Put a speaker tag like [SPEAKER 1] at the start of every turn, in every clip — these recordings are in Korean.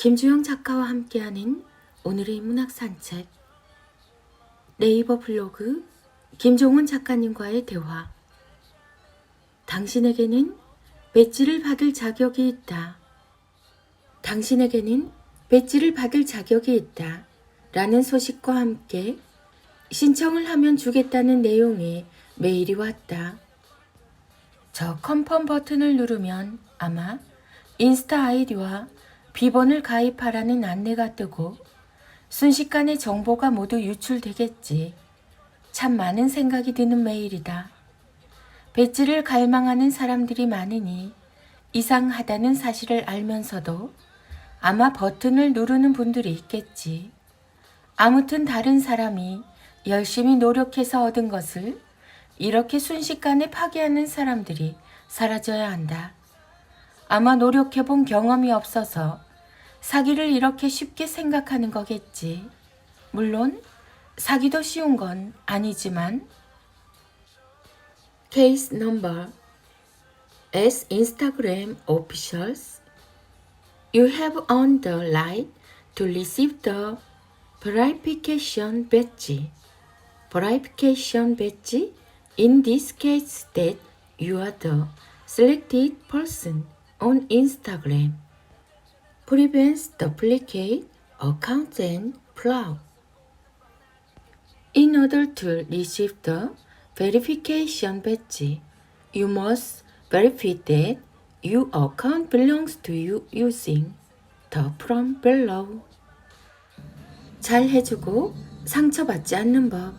[SPEAKER 1] 김주영 작가와 함께하는 오늘의 문학 산책. 네이버 블로그 김종훈 작가님과의 대화. 당신에게는 배지를 받을 자격이 있다. 당신에게는 배지를 받을 자격이 있다. 라는 소식과 함께 신청을 하면 주겠다는 내용의 메일이 왔다. 저 컨펌 버튼을 누르면 아마 인스타 아이디와 비번을 가입하라는 안내가 뜨고 순식간에 정보가 모두 유출되겠지. 참 많은 생각이 드는 메일이다. 배지를 갈망하는 사람들이 많으니 이상하다는 사실을 알면서도 아마 버튼을 누르는 분들이 있겠지. 아무튼 다른 사람이 열심히 노력해서 얻은 것을 이렇게 순식간에 파괴하는 사람들이 사라져야 한다. 아마 노력해본 경험이 없어서 사기를 이렇게 쉽게 생각하는 거겠지. 물론 사기도 쉬운 건 아니지만. Case number. As Instagram officials, you have earned the right to receive the verification badge. Verification badge indicates that you are the selected person on Instagram. Prevents duplicate accounts and fraud. In order to receive the verification badge, you must verify that your account belongs to you using the form below. 잘 해주고 상처받지 않는 법.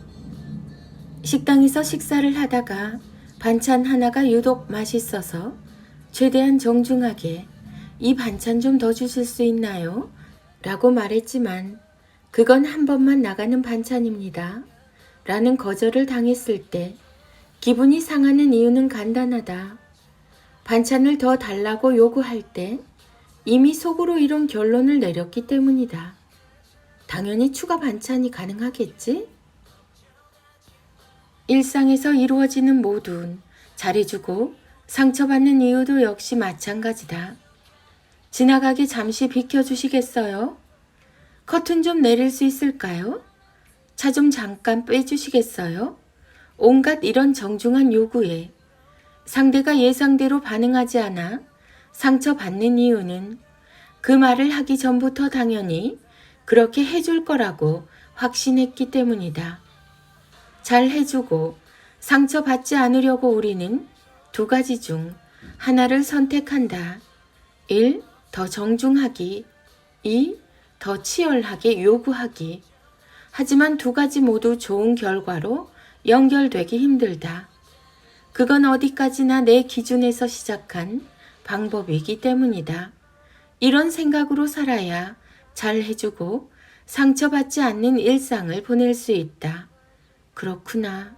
[SPEAKER 1] 식당에서 식사를 하다가 반찬 하나가 유독 맛있어서 최대한 정중하게 이 반찬 좀 더 주실 수 있나요? 라고 말했지만 그건 한 번만 나가는 반찬입니다. 라는 거절을 당했을 때 기분이 상하는 이유는 간단하다. 반찬을 더 달라고 요구할 때 이미 속으로 이런 결론을 내렸기 때문이다. 당연히 추가 반찬이 가능하겠지? 일상에서 이루어지는 모든 잘해주고 상처받는 이유도 역시 마찬가지다. 지나가게 잠시 비켜주시겠어요? 커튼 좀 내릴 수 있을까요? 차 좀 잠깐 빼주시겠어요? 온갖 이런 정중한 요구에 상대가 예상대로 반응하지 않아 상처받는 이유는 그 말을 하기 전부터 당연히 그렇게 해줄 거라고 확신했기 때문이다. 잘 해주고 상처받지 않으려고 우리는 두 가지 중 하나를 선택한다. 1. 더 정중하기. 2. 더 치열하게 요구하기. 하지만 두 가지 모두 좋은 결과로 연결되기 힘들다. 그건 어디까지나 내 기준에서 시작한 방법이기 때문이다. 이런 생각으로 살아야 잘 해주고 상처받지 않는 일상을 보낼 수 있다. 그렇구나.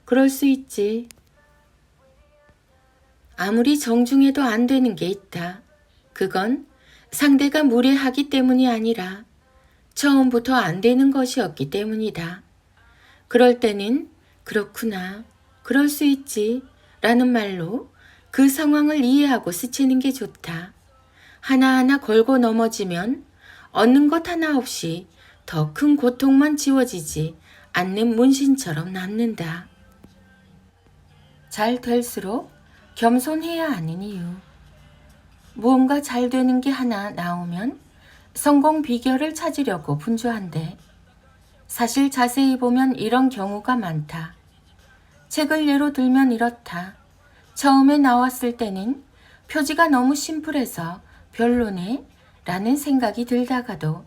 [SPEAKER 1] 그럴 수 있지. 아무리 정중해도 안 되는 게 있다. 그건 상대가 무례하기 때문이 아니라 처음부터 안 되는 것이었기 때문이다. 그럴 때는 그렇구나, 그럴 수 있지 라는 말로 그 상황을 이해하고 스치는 게 좋다. 하나하나 걸고 넘어지면 얻는 것 하나 없이 더 큰 고통만 지워지지 않는 문신처럼 남는다. 잘 될수록 겸손해야 하는 이유. 무언가 잘 되는 게 하나 나오면 성공 비결을 찾으려고 분주한데 사실 자세히 보면 이런 경우가 많다. 책을 예로 들면 이렇다. 처음에 나왔을 때는 표지가 너무 심플해서 별로네 라는 생각이 들다가도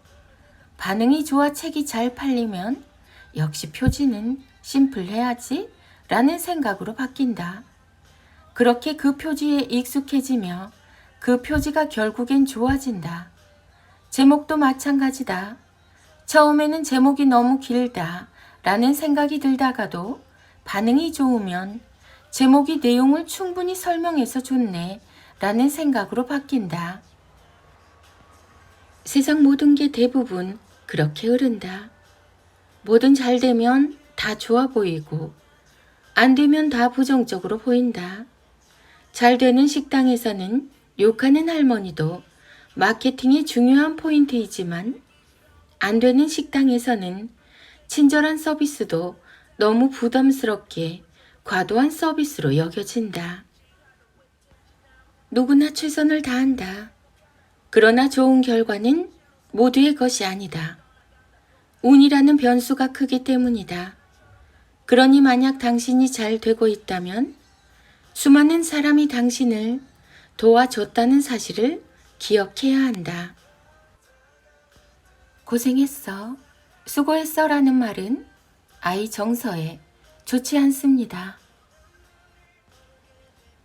[SPEAKER 1] 반응이 좋아 책이 잘 팔리면 역시 표지는 심플해야지 라는 생각으로 바뀐다. 그렇게 그 표지에 익숙해지며 그 표지가 결국엔 좋아진다. 제목도 마찬가지다. 처음에는 제목이 너무 길다 라는 생각이 들다가도 반응이 좋으면 제목이 내용을 충분히 설명해서 좋네 라는 생각으로 바뀐다. 세상 모든 게 대부분 그렇게 흐른다. 뭐든 잘 되면 다 좋아 보이고 안 되면 다 부정적으로 보인다. 잘 되는 식당에서는 욕하는 할머니도 마케팅이 중요한 포인트이지만 안 되는 식당에서는 친절한 서비스도 너무 부담스럽게 과도한 서비스로 여겨진다. 누구나 최선을 다한다. 그러나 좋은 결과는 모두의 것이 아니다. 운이라는 변수가 크기 때문이다. 그러니 만약 당신이 잘 되고 있다면 수많은 사람이 당신을 도와줬다는 사실을 기억해야 한다. 고생했어, 수고했어 라는 말은 아이 정서에 좋지 않습니다.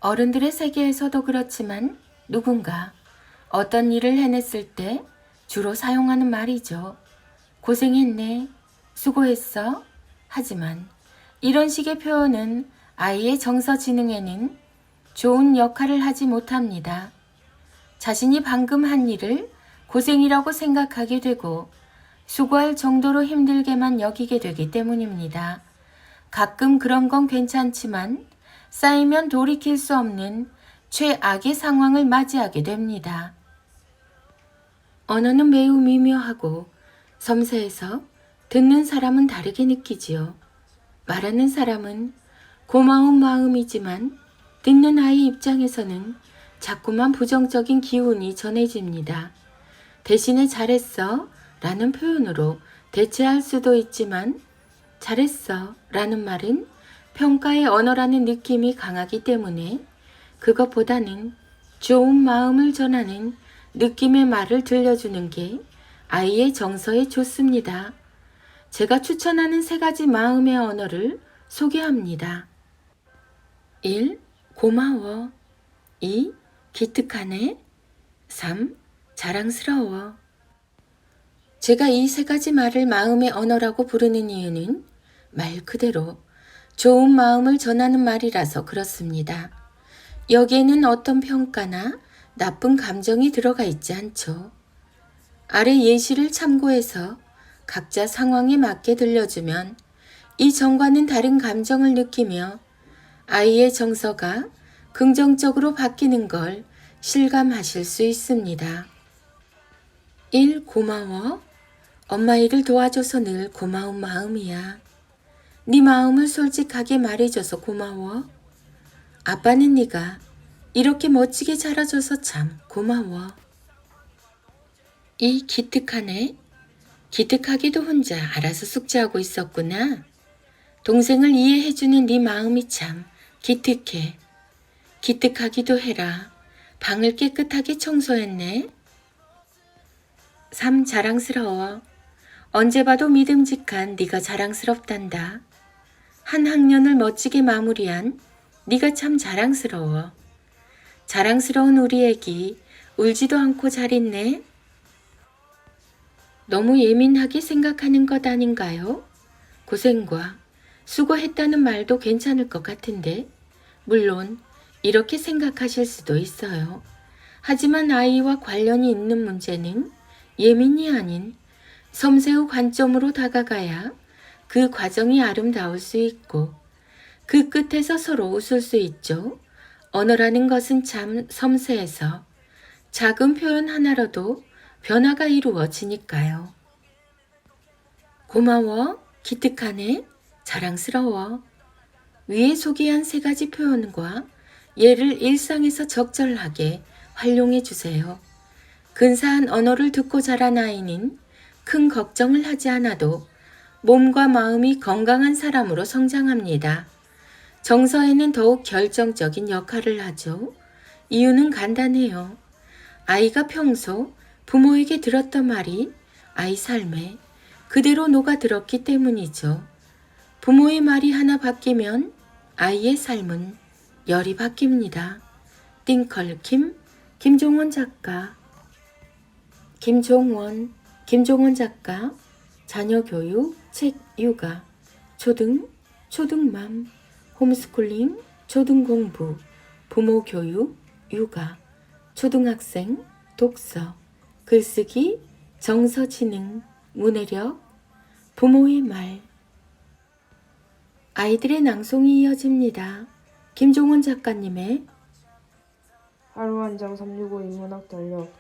[SPEAKER 1] 어른들의 세계에서도 그렇지만 누군가 어떤 일을 해냈을 때 주로 사용하는 말이죠. 고생했네, 수고했어. 하지만 이런 식의 표현은 아이의 정서 지능에는 좋은 역할을 하지 못합니다. 자신이 방금 한 일을 고생이라고 생각하게 되고 수고할 정도로 힘들게만 여기게 되기 때문입니다. 가끔 그런 건 괜찮지만 쌓이면 돌이킬 수 없는 최악의 상황을 맞이하게 됩니다. 언어는 매우 미묘하고 섬세해서 듣는 사람은 다르게 느끼지요. 말하는 사람은 고마운 마음이지만 듣는 아이 입장에서는 자꾸만 부정적인 기운이 전해집니다. 대신에 잘했어 라는 표현으로 대체할 수도 있지만 잘했어 라는 말은 평가의 언어라는 느낌이 강하기 때문에 그것보다는 좋은 마음을 전하는 느낌의 말을 들려주는 게 아이의 정서에 좋습니다. 제가 추천하는 3가지 마음의 언어를 소개합니다. 1. 고마워. 2. 기특하네. 3. 자랑스러워. 제가 이 3가지 말을 마음의 언어라고 부르는 이유는 말 그대로 좋은 마음을 전하는 말이라서 그렇습니다. 여기에는 어떤 평가나 나쁜 감정이 들어가 있지 않죠. 아래 예시를 참고해서 각자 상황에 맞게 들려주면 이전과는 다른 감정을 느끼며 아이의 정서가 긍정적으로 바뀌는 걸 실감하실 수 있습니다. 1. 고마워. 엄마 일을 도와줘서 늘 고마운 마음이야. 네 마음을 솔직하게 말해줘서 고마워. 아빠는 네가 이렇게 멋지게 자라줘서 참 고마워. 2. 기특하네. 기특하게도 혼자 알아서 숙제하고 있었구나. 동생을 이해해주는 네 마음이 참 기특해. 기특하기도 해라. 방을 깨끗하게 청소했네. 3. 자랑스러워. 언제 봐도 믿음직한 네가 자랑스럽단다. 한 학년을 멋지게 마무리한 네가 참 자랑스러워. 자랑스러운 우리 애기 울지도 않고 잘 있네. 너무 예민하게 생각하는 것 아닌가요? 고생과 수고했다는 말도 괜찮을 것 같은데 물론 이렇게 생각하실 수도 있어요. 하지만 아이와 관련이 있는 문제는 예민이 아닌 섬세의 관점으로 다가가야 그 과정이 아름다울 수 있고 그 끝에서 서로 웃을 수 있죠. 언어라는 것은 참 섬세해서 작은 표현 하나로도 변화가 이루어지니까요. 고마워, 기특하네, 자랑스러워. 위에 소개한 3가지 표현과 예를 일상에서 적절하게 활용해 주세요. 근사한 언어를 듣고 자란 아이는 큰 걱정을 하지 않아도 몸과 마음이 건강한 사람으로 성장합니다. 정서에는 더욱 결정적인 역할을 하죠. 이유는 간단해요. 아이가 평소 부모에게 들었던 말이 아이 삶에 그대로 녹아들었기 때문이죠. 부모의 말이 하나 바뀌면 아이의 삶은 열이 바뀝니다. 띵컬킴, 김종원 작가. 김종원 작가, 자녀교육, 책 육아, 초등맘, 홈스쿨링, 초등공부, 부모교육, 육아, 초등학생, 독서, 글쓰기, 정서지능, 문해력, 부모의 말. 아이들의 낭송이 이어집니다. 김종원 작가님의
[SPEAKER 2] 하루 한 장 365 인문학 달력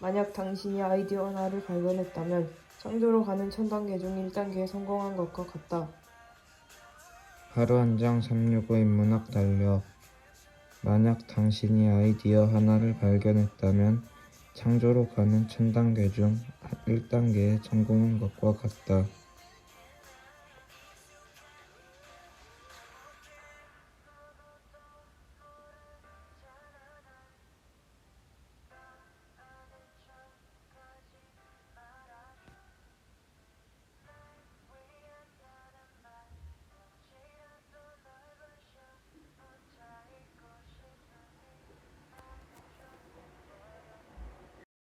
[SPEAKER 2] 만약 당신이 아이디어 하나를 발견했다면 창조로 가는 1000단계 중 1단계에 성공한 것과 같다.
[SPEAKER 3] 하루 한 장 365 인문학 달력. 만약 당신이 아이디어 하나를 발견했다면 창조로 가는 1000단계 중 1단계에 성공한 것과 같다.